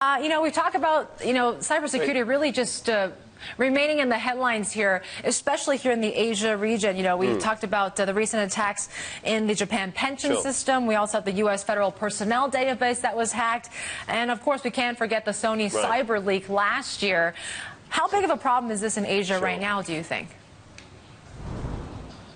We talk about, cybersecurity really just remaining in the headlines here, especially here in the Asia region. We talked about the recent attacks in the Japan pension system. We also have the U.S. federal personnel database that was hacked. And, of course, we can't forget the Sony cyber leak last year. How big of a problem is this in Asia right now, do you think?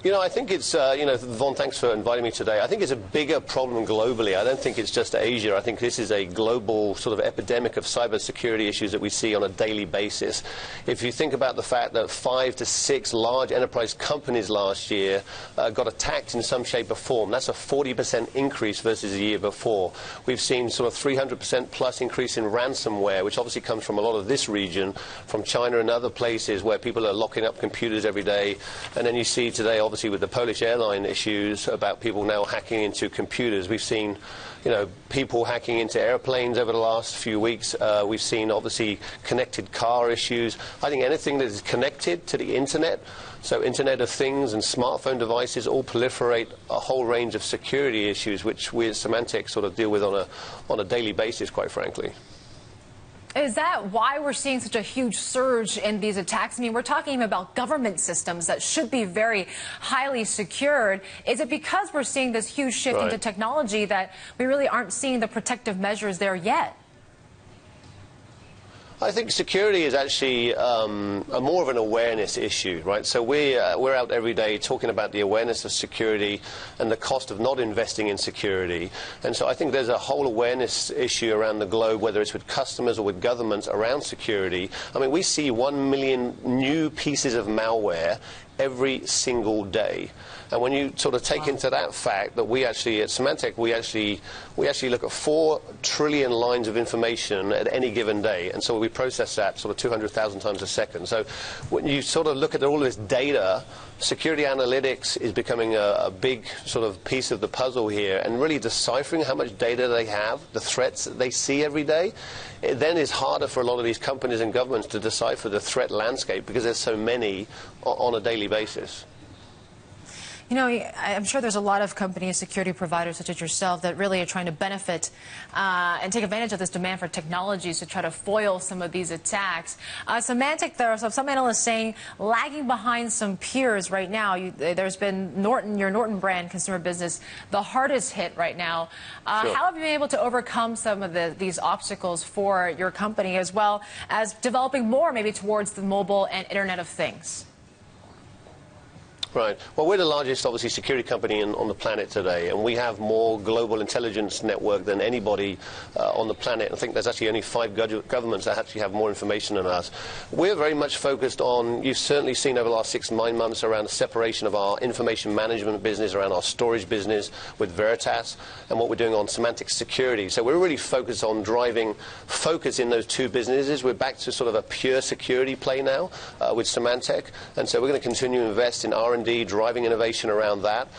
I think it's, Yvonne, thanks for inviting me today. I think it's a bigger problem globally. I don't think it's just Asia. I think this is a global sort of epidemic of cybersecurity issues that we see on a daily basis. If you think about the fact that 5 to 6 large enterprise companies last year got attacked in some shape or form, that's a 40% increase versus the year before. We've seen sort of 300% plus increase in ransomware, which obviously comes from a lot of this region, from China and other places where people are locking up computers every day. And then you see today, obviously, with the Polish airline issues about people now hacking into computers. We've seen, people hacking into airplanes over the last few weeks. We've seen, obviously, connected car issues. I think anything that is connected to the Internet, so Internet of Things and smartphone devices, all proliferate a whole range of security issues, which we at Symantec sort of deal with on a daily basis, quite frankly. Is that why we're seeing such a huge surge in these attacks? I mean, we're talking about government systems that should be very highly secured. Is it because we're seeing this huge shift into technology that we really aren't seeing the protective measures there yet? I think security is actually more of an awareness issue, right? So we're out every day talking about the awareness of security and the cost of not investing in security. And so I think there's a whole awareness issue around the globe, whether it's with customers or with governments, around security. I mean, we see 1 million new pieces of malware every single day. And when you sort of take into that fact that we actually, at Symantec, we actually look at 4 trillion lines of information at any given day. And so we process that sort of 200,000 times a second. So when you sort of look at all of this data, security analytics is becoming a big sort of piece of the puzzle here, and really deciphering how much data they have, the threats that they see every day. It then is harder for a lot of these companies and governments to decipher the threat landscape because there's so many on a daily basis. I'm sure there's a lot of companies, security providers such as yourself, that really are trying to benefit and take advantage of this demand for technologies to try to foil some of these attacks. Symantec, there are some analysts saying, lagging behind some peers right now. There's been Norton, your Norton brand consumer business, the hardest hit right now. How have you been able to overcome some of these obstacles for your company, as well as developing more maybe towards the mobile and Internet of Things? Right. Well, we're the largest, obviously, security company on the planet today, and we have more global intelligence network than anybody on the planet. I think there's actually only 5 governments that actually have more information than us. We're very much focused on, you've certainly seen over the last 6 to 9 months, around the separation of our information management business, around our storage business with Veritas, and what we're doing on Symantec security. So we're really focused on driving focus in those 2 businesses. We're back to sort of a pure security play now with Symantec, and so we're going to continue to invest in R&D, driving innovation around that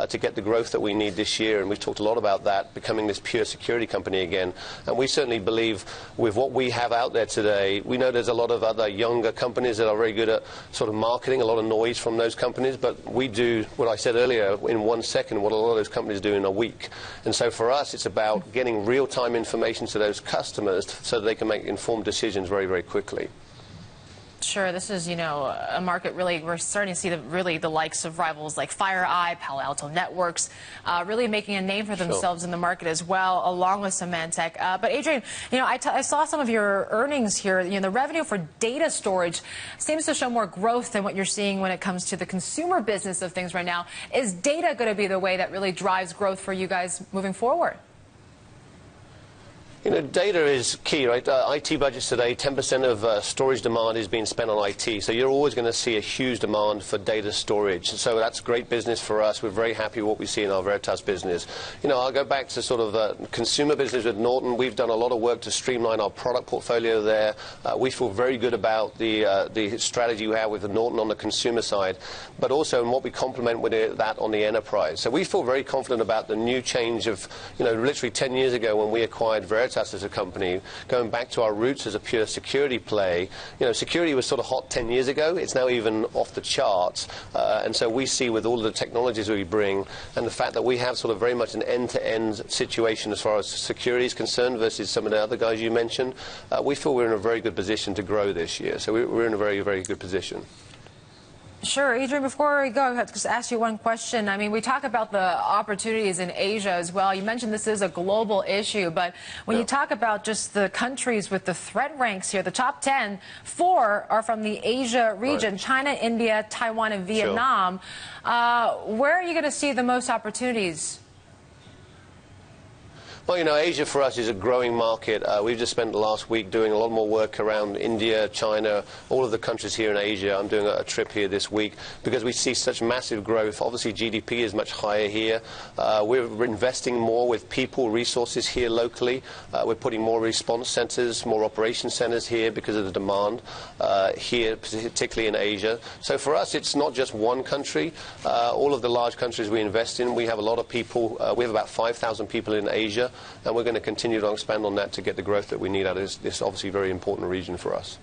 to get the growth that we need this year. And we've talked a lot about that, becoming this pure security company again. And we certainly believe with what we have out there today, we know there's a lot of other younger companies that are very good at sort of marketing, a lot of noise from those companies, but we do what I said earlier in 1 second, what a lot of those companies do in a week. And so for us, it's about getting real-time information to those customers so that they can make informed decisions very, very quickly. Sure, this is, a market really, we're starting to see the likes of rivals like FireEye, Palo Alto Networks, really making a name for themselves in the market as well, along with Symantec. But Adrian, I saw some of your earnings here. The revenue for data storage seems to show more growth than what you're seeing when it comes to the consumer business of things right now. Is data going to be the way that really drives growth for you guys moving forward? Data is key, right? IT budgets today, 10% of storage demand is being spent on IT. So you're always going to see a huge demand for data storage. So that's great business for us. We're very happy with what we see in our Veritas business. I'll go back to sort of the consumer business with Norton. We've done a lot of work to streamline our product portfolio there. We feel very good about the strategy we have with Norton on the consumer side, but also in what we complement with that on the enterprise. So we feel very confident about the new change of, literally 10 years ago when we acquired Veritas. at us as a company, going back to our roots as a pure security play. You know, security was sort of hot 10 years ago. It's now even off the charts. And so we see with all of the technologies we bring and the fact that we have sort of very much an end-to-end situation as far as security is concerned versus some of the other guys you mentioned, we feel we're in a very good position to grow this year. So we're in a very, very good position. Sure. Adrian, before we go, I have to just ask you one question. I mean, we talk about the opportunities in Asia as well. You mentioned this is a global issue, but when you talk about just the countries with the threat ranks here, the top 10, 4 are from the Asia region, China, India, Taiwan, and Vietnam. Where are you going to see the most opportunities? Well, you know, Asia for us is a growing market. We've just spent the last week doing a lot more work around India, China, all of the countries here in Asia. I'm doing a trip here this week because we see such massive growth. Obviously, GDP is much higher here. We're investing more with people, resources here locally. We're putting more response centers, more operation centers here because of the demand here, particularly in Asia. So for us, it's not just one country. All of the large countries we invest in, we have a lot of people. We have about 5,000 people in Asia. And we're going to continue to expand on that to get the growth that we need out of this obviously very important region for us.